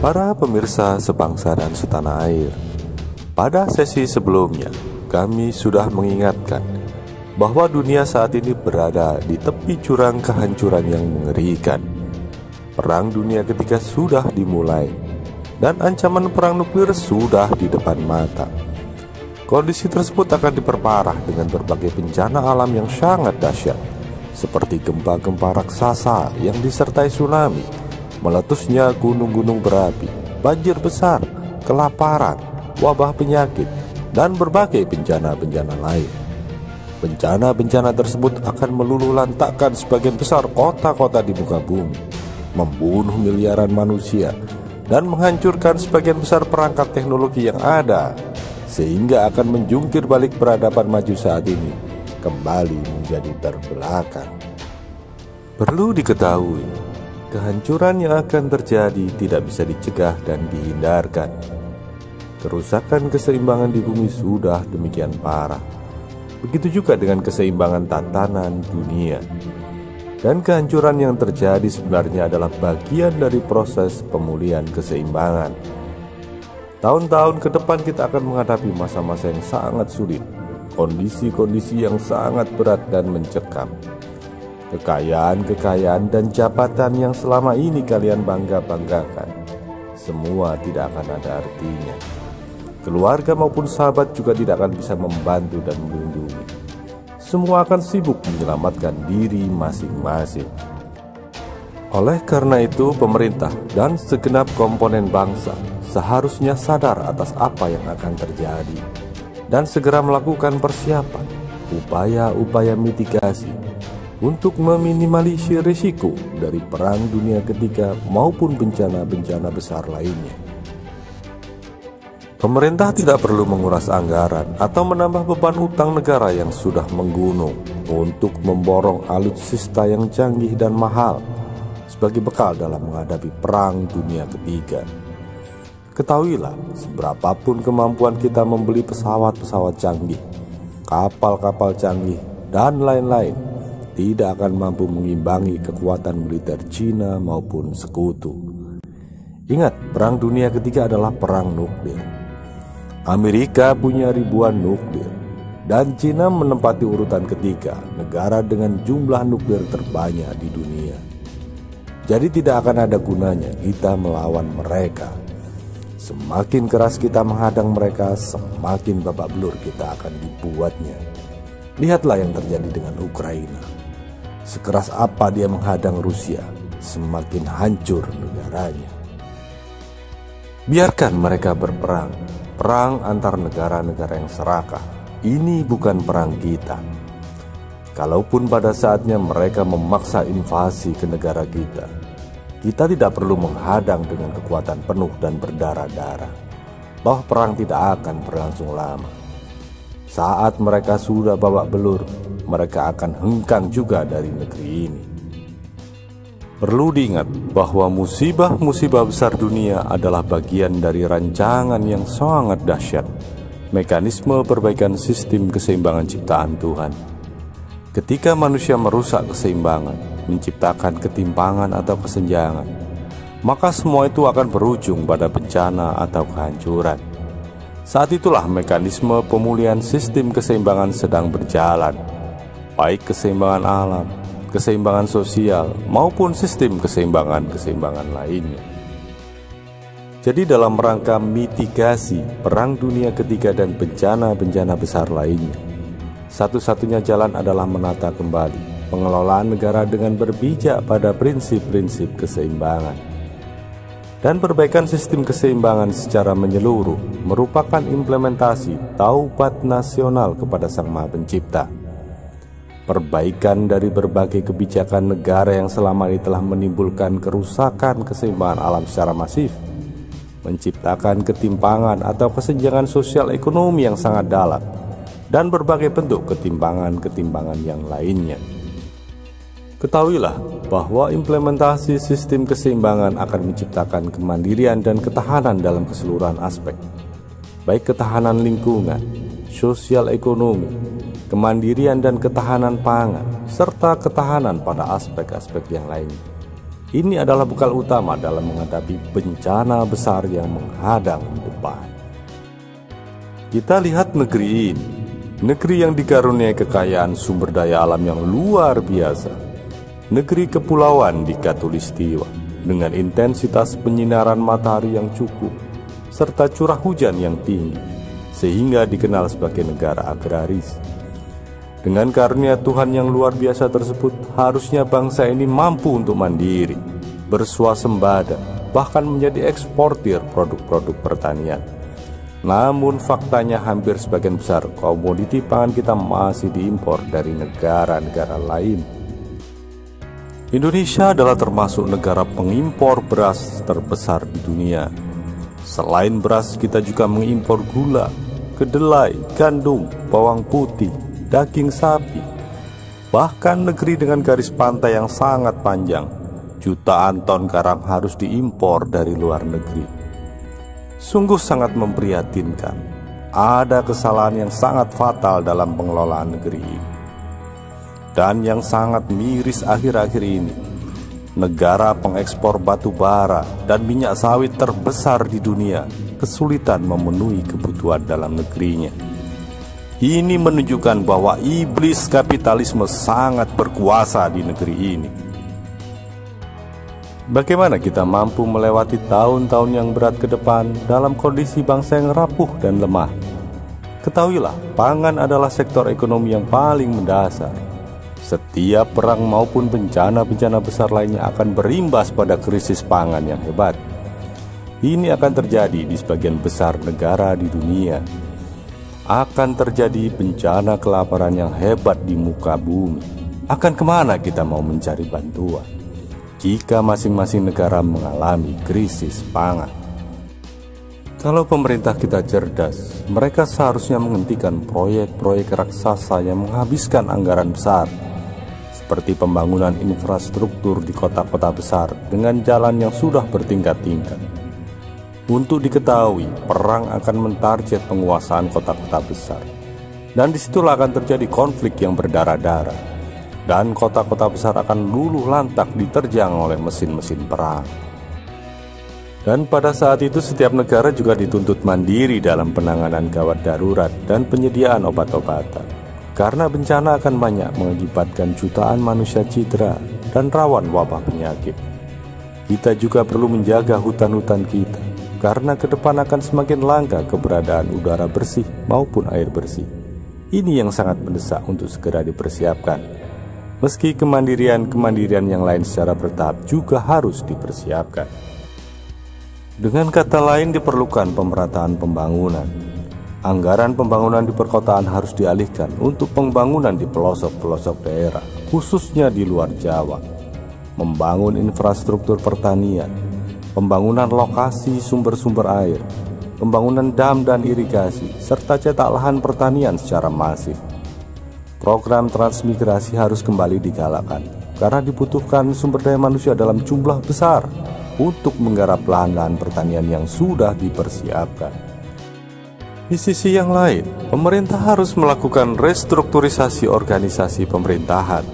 Para pemirsa sebangsa dan setanah air, pada sesi sebelumnya kami sudah mengingatkan bahwa dunia saat ini berada di tepi jurang kehancuran yang mengerikan. Perang Dunia Ketiga sudah dimulai dan ancaman perang nuklir sudah di depan mata. Kondisi tersebut akan diperparah dengan berbagai bencana alam yang sangat dahsyat, seperti gempa-gempa raksasa yang disertai tsunami, meletusnya gunung-gunung berapi, banjir besar, kelaparan, wabah penyakit, dan berbagai bencana-bencana lain. Bencana-bencana tersebut akan meluluhlantakkan sebagian besar kota-kota di muka bumi, membunuh miliaran manusia, dan menghancurkan sebagian besar perangkat teknologi yang ada, sehingga akan menjungkir balik peradaban maju saat ini kembali menjadi terbelakang. Perlu diketahui, kehancuran yang akan terjadi tidak bisa dicegah dan dihindarkan. Kerusakan keseimbangan di bumi sudah demikian parah. Begitu juga dengan keseimbangan tatanan dunia. Dan kehancuran yang terjadi sebenarnya adalah bagian dari proses pemulihan keseimbangan. Tahun-tahun ke depan kita akan menghadapi masa-masa yang sangat sulit, kondisi-kondisi yang sangat berat dan mencekam. Kekayaan-kekayaan dan jabatan yang selama ini kalian bangga-banggakan, semua tidak akan ada artinya. Keluarga maupun sahabat juga tidak akan bisa membantu dan melindungi. Semua akan sibuk menyelamatkan diri masing-masing. Oleh karena itu, pemerintah dan segenap komponen bangsa seharusnya sadar atas apa yang akan terjadi dan segera melakukan persiapan, upaya-upaya mitigasi untuk meminimalisir risiko dari Perang Dunia Ketiga maupun bencana-bencana besar lainnya. Pemerintah tidak perlu menguras anggaran atau menambah beban utang negara yang sudah menggunung untuk memborong alutsista yang canggih dan mahal sebagai bekal dalam menghadapi Perang Dunia Ketiga. Ketahuilah, seberapapun kemampuan kita membeli pesawat-pesawat canggih, kapal-kapal canggih, dan lain-lain, tidak akan mampu mengimbangi kekuatan militer Cina maupun sekutu. Ingat, Perang Dunia Ketiga adalah perang nuklir. Amerika punya ribuan nuklir, dan Cina menempati urutan ketiga negara dengan jumlah nuklir terbanyak di dunia. Jadi tidak akan ada gunanya kita melawan mereka. Semakin keras kita menghadang mereka, semakin babak belur kita akan dibuatnya. Lihatlah yang terjadi dengan Ukraina. Sekeras apa dia menghadang Rusia, semakin hancur negaranya. Biarkan mereka berperang, perang antar negara-negara yang serakah. Ini bukan perang kita. Kalaupun pada saatnya mereka memaksa invasi ke negara kita tidak perlu menghadang dengan kekuatan penuh dan berdarah-darah, bahwa perang tidak akan berlangsung lama. Saat mereka sudah babak belur, mereka akan hengkang juga dari negeri ini. Perlu diingat bahwa musibah-musibah besar dunia adalah bagian dari rancangan yang sangat dahsyat, mekanisme perbaikan sistem keseimbangan ciptaan Tuhan. Ketika manusia merusak keseimbangan, menciptakan ketimpangan atau kesenjangan, maka semua itu akan berujung pada bencana atau kehancuran. Saat itulah mekanisme pemulihan sistem keseimbangan sedang berjalan, baik keseimbangan alam, keseimbangan sosial, maupun sistem keseimbangan lainnya. Jadi dalam rangka mitigasi Perang Dunia Ketiga dan bencana-bencana besar lainnya, satu-satunya jalan adalah menata kembali pengelolaan negara dengan berbijak pada prinsip-prinsip keseimbangan. Dan perbaikan sistem keseimbangan secara menyeluruh merupakan implementasi taubat nasional kepada Sang Maha Pencipta. Perbaikan dari berbagai kebijakan negara yang selama ini telah menimbulkan kerusakan keseimbangan alam secara masif, menciptakan ketimpangan atau kesenjangan sosial ekonomi yang sangat dalam, dan berbagai bentuk ketimpangan-ketimpangan yang lainnya. Ketahuilah bahwa implementasi sistem keseimbangan akan menciptakan kemandirian dan ketahanan dalam keseluruhan aspek, baik ketahanan lingkungan, sosial ekonomi, kemandirian dan ketahanan pangan, serta ketahanan pada aspek-aspek yang lainnya. Ini adalah bekal utama dalam menghadapi bencana besar yang menghadang di depan. Kita lihat negeri ini, negeri yang dikaruniai kekayaan sumber daya alam yang luar biasa. Negeri kepulauan di Khatulistiwa dengan intensitas penyinaran matahari yang cukup serta curah hujan yang tinggi, sehingga dikenal sebagai negara agraris. Dengan karunia Tuhan yang luar biasa tersebut, harusnya bangsa ini mampu untuk mandiri, bersuasembada, bahkan menjadi eksportir produk-produk pertanian. Namun faktanya hampir sebagian besar komoditi pangan kita masih diimpor dari negara-negara lain. Indonesia adalah termasuk negara pengimpor beras terbesar di dunia. Selain beras, kita juga mengimpor gula, kedelai, gandum, bawang putih, daging sapi. Bahkan negeri dengan garis pantai yang sangat panjang, jutaan ton garam harus diimpor dari luar negeri. Sungguh sangat memprihatinkan. Ada kesalahan yang sangat fatal dalam pengelolaan negeri ini. Dan yang sangat miris akhir-akhir ini, negara pengekspor batu bara dan minyak sawit terbesar di dunia kesulitan memenuhi kebutuhan dalam negerinya. Ini menunjukkan bahwa iblis kapitalisme sangat berkuasa di negeri ini. Bagaimana kita mampu melewati tahun-tahun yang berat ke depan dalam kondisi bangsa yang rapuh dan lemah? Ketahuilah, pangan adalah sektor ekonomi yang paling mendasar. Setiap perang maupun bencana-bencana besar lainnya akan berimbas pada krisis pangan yang hebat. Ini akan terjadi di sebagian besar negara di dunia. Akan terjadi bencana kelaparan yang hebat di muka bumi. Akan kemana kita mau mencari bantuan jika masing-masing negara mengalami krisis pangan? Kalau pemerintah kita cerdas, mereka seharusnya menghentikan proyek-proyek raksasa yang menghabiskan anggaran besar, seperti pembangunan infrastruktur di kota-kota besar dengan jalan yang sudah bertingkat-tingkat. Untuk diketahui, perang akan mentarget penguasaan kota-kota besar, dan disitulah akan terjadi konflik yang berdarah-darah, dan kota-kota besar akan luluh lantak diterjang oleh mesin-mesin perang. Dan pada saat itu setiap negara juga dituntut mandiri dalam penanganan gawat darurat dan penyediaan obat-obatan. Karena bencana akan banyak mengakibatkan jutaan manusia cedera dan rawan wabah penyakit. Kita juga perlu menjaga hutan-hutan kita, karena ke depan akan semakin langka keberadaan udara bersih maupun air bersih. Ini yang sangat mendesak untuk segera dipersiapkan. Meski kemandirian yang lain secara bertahap juga harus dipersiapkan. Dengan kata lain, diperlukan pemerataan pembangunan. Anggaran pembangunan di perkotaan harus dialihkan untuk pembangunan di pelosok-pelosok daerah, khususnya di luar Jawa. Membangun infrastruktur pertanian, pembangunan lokasi sumber-sumber air, pembangunan dam dan irigasi, serta cetak lahan pertanian secara masif. Program transmigrasi harus kembali digalakkan, karena dibutuhkan sumber daya manusia dalam jumlah besar untuk menggarap lahan-lahan pertanian yang sudah dipersiapkan. Di sisi yang lain, pemerintah harus melakukan restrukturisasi organisasi pemerintahan.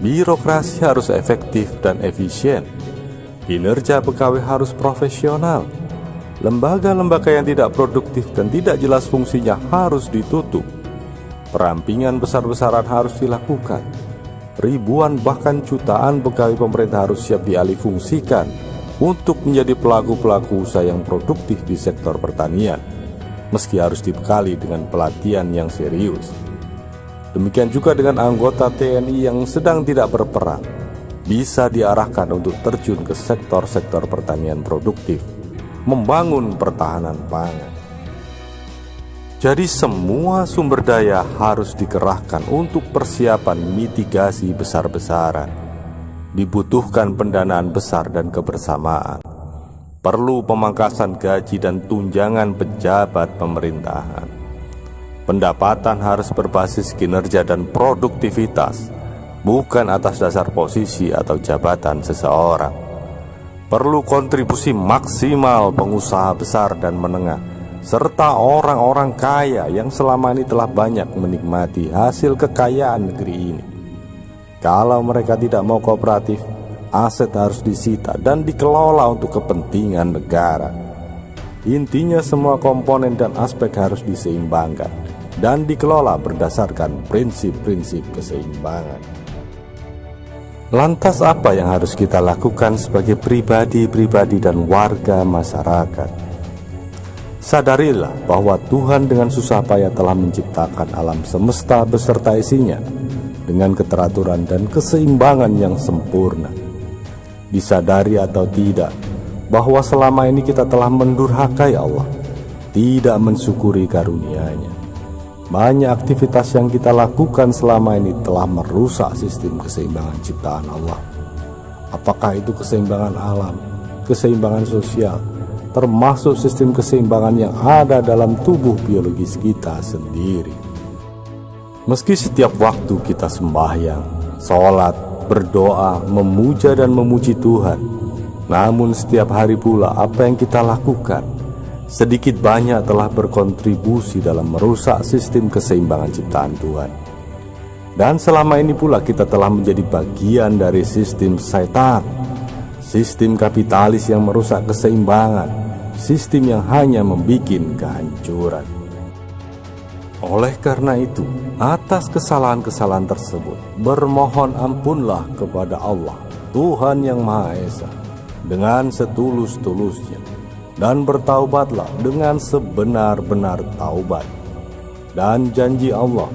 Birokrasi harus efektif dan efisien. Kinerja pegawai harus profesional. Lembaga-lembaga yang tidak produktif dan tidak jelas fungsinya harus ditutup. Perampingan besar-besaran harus dilakukan. Ribuan bahkan jutaan pegawai pemerintah harus siap dialihfungsikan untuk menjadi pelaku-pelaku usaha yang produktif di sektor pertanian, meski harus dibekali dengan pelatihan yang serius. Demikian juga dengan anggota TNI yang sedang tidak berperang, bisa diarahkan untuk terjun ke sektor-sektor pertanian produktif, membangun pertahanan pangan. Jadi semua sumber daya harus dikerahkan untuk persiapan mitigasi besar-besaran. Dibutuhkan pendanaan besar dan kebersamaan. Perlu pemangkasan gaji dan tunjangan pejabat pemerintahan. Pendapatan harus berbasis kinerja dan produktivitas, bukan atas dasar posisi atau jabatan seseorang. Perlu kontribusi maksimal pengusaha besar dan menengah, serta orang-orang kaya yang selama ini telah banyak menikmati hasil kekayaan negeri ini. Kalau mereka tidak mau kooperatif, aset harus disita dan dikelola untuk kepentingan negara. Intinya semua komponen dan aspek harus diseimbangkan dan dikelola berdasarkan prinsip-prinsip keseimbangan. Lantas apa yang harus kita lakukan sebagai pribadi-pribadi dan warga masyarakat? Sadarilah bahwa Tuhan dengan susah payah telah menciptakan alam semesta beserta isinya dengan keteraturan dan keseimbangan yang sempurna. Disadari atau tidak, bahwa selama ini kita telah mendurhakai Allah, tidak mensyukuri karunia-Nya. Banyak aktivitas yang kita lakukan selama ini telah merusak sistem keseimbangan ciptaan Allah. Apakah itu keseimbangan alam, keseimbangan sosial, termasuk sistem keseimbangan yang ada dalam tubuh biologis kita sendiri. Meski setiap waktu kita sembahyang, sholat, berdoa, memuja dan memuji Tuhan, namun setiap hari pula apa yang kita lakukan sedikit banyak telah berkontribusi dalam merusak sistem keseimbangan ciptaan Tuhan. Dan selama ini pula kita telah menjadi bagian dari sistem setan, sistem kapitalis yang merusak keseimbangan, sistem yang hanya membuat kehancuran. Oleh karena itu, atas kesalahan-kesalahan tersebut, bermohon ampunlah kepada Allah, Tuhan yang Maha Esa, dengan setulus-tulusnya, dan bertaubatlah dengan sebenar-benar taubat. Dan janji Allah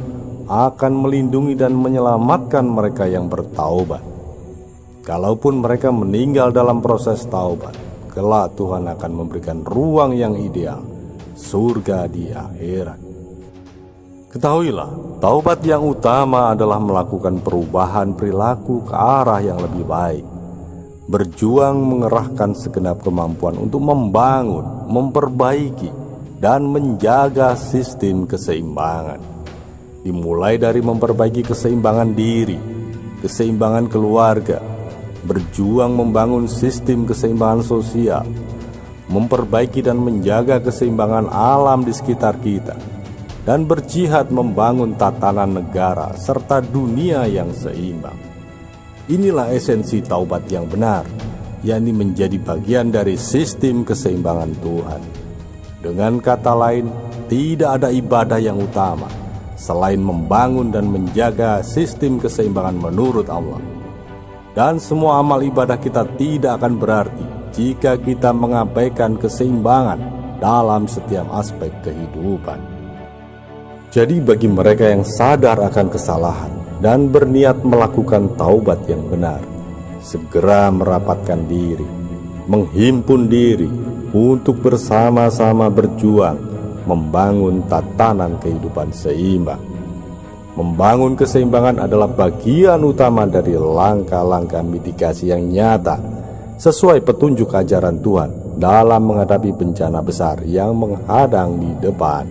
akan melindungi dan menyelamatkan mereka yang bertaubat. Kalaupun mereka meninggal dalam proses taubat, kelak Tuhan akan memberikan ruang yang ideal, surga di akhirat. Ketahuilah, taubat yang utama adalah melakukan perubahan perilaku ke arah yang lebih baik, berjuang mengerahkan segenap kemampuan untuk membangun, memperbaiki, dan menjaga sistem keseimbangan. Dimulai dari memperbaiki keseimbangan diri, keseimbangan keluarga, berjuang membangun sistem keseimbangan sosial, memperbaiki dan menjaga keseimbangan alam di sekitar kita, dan berjihad membangun tatanan negara serta dunia yang seimbang. Inilah esensi taubat yang benar, yakni menjadi bagian dari sistem keseimbangan Tuhan. Dengan kata lain, tidak ada ibadah yang utama selain membangun dan menjaga sistem keseimbangan menurut Allah. Dan semua amal ibadah kita tidak akan berarti jika kita mengabaikan keseimbangan dalam setiap aspek kehidupan. Jadi bagi mereka yang sadar akan kesalahan dan berniat melakukan taubat yang benar, segera merapatkan diri, menghimpun diri untuk bersama-sama berjuang membangun tatanan kehidupan seimbang. Membangun keseimbangan adalah bagian utama dari langkah-langkah mitigasi yang nyata sesuai petunjuk ajaran Tuhan dalam menghadapi bencana besar yang menghadang di depan.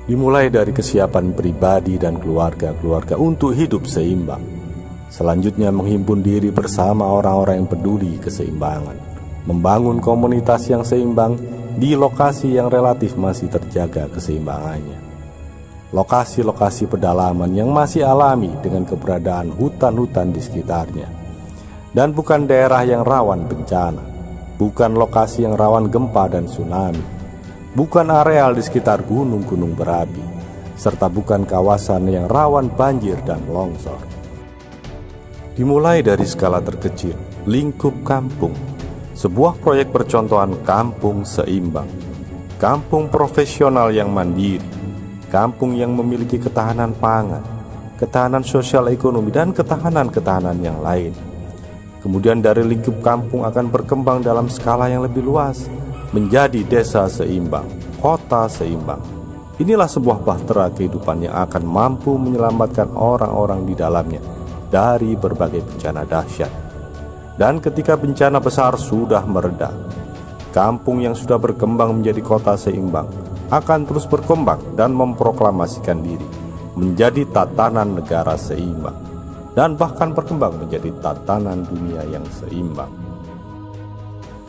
Dimulai dari kesiapan pribadi dan keluarga-keluarga untuk hidup seimbang. Selanjutnya menghimpun diri bersama orang-orang yang peduli keseimbangan, membangun komunitas yang seimbang di lokasi yang relatif masih terjaga keseimbangannya. Lokasi-lokasi pedalaman yang masih alami dengan keberadaan hutan-hutan di sekitarnya, dan bukan daerah yang rawan bencana, bukan lokasi yang rawan gempa dan tsunami, bukan areal di sekitar gunung-gunung berapi, serta bukan kawasan yang rawan banjir dan longsor. Dimulai dari skala terkecil, lingkup kampung, sebuah proyek percontohan kampung seimbang, kampung profesional yang mandiri, kampung yang memiliki ketahanan pangan, ketahanan sosial ekonomi, dan ketahanan-ketahanan yang lain. Kemudian dari lingkup kampung akan berkembang dalam skala yang lebih luas, menjadi desa seimbang, kota seimbang. Inilah sebuah bahtera kehidupan yang akan mampu menyelamatkan orang-orang di dalamnya dari berbagai bencana dahsyat. Dan ketika bencana besar sudah mereda, kampung yang sudah berkembang menjadi kota seimbang akan terus berkembang dan memproklamasikan diri menjadi tatanan negara seimbang, dan bahkan berkembang menjadi tatanan dunia yang seimbang.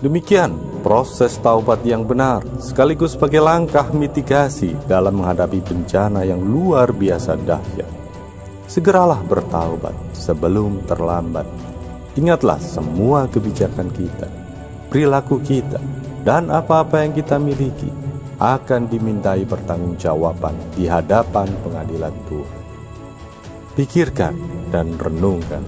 Demikian proses taubat yang benar sekaligus sebagai langkah mitigasi dalam menghadapi bencana yang luar biasa dahsyat. Segeralah bertaubat sebelum terlambat. Ingatlah semua kebijakan kita, perilaku kita, dan apa-apa yang kita miliki akan dimintai pertanggungjawaban di hadapan pengadilan Tuhan. Pikirkan dan renungkan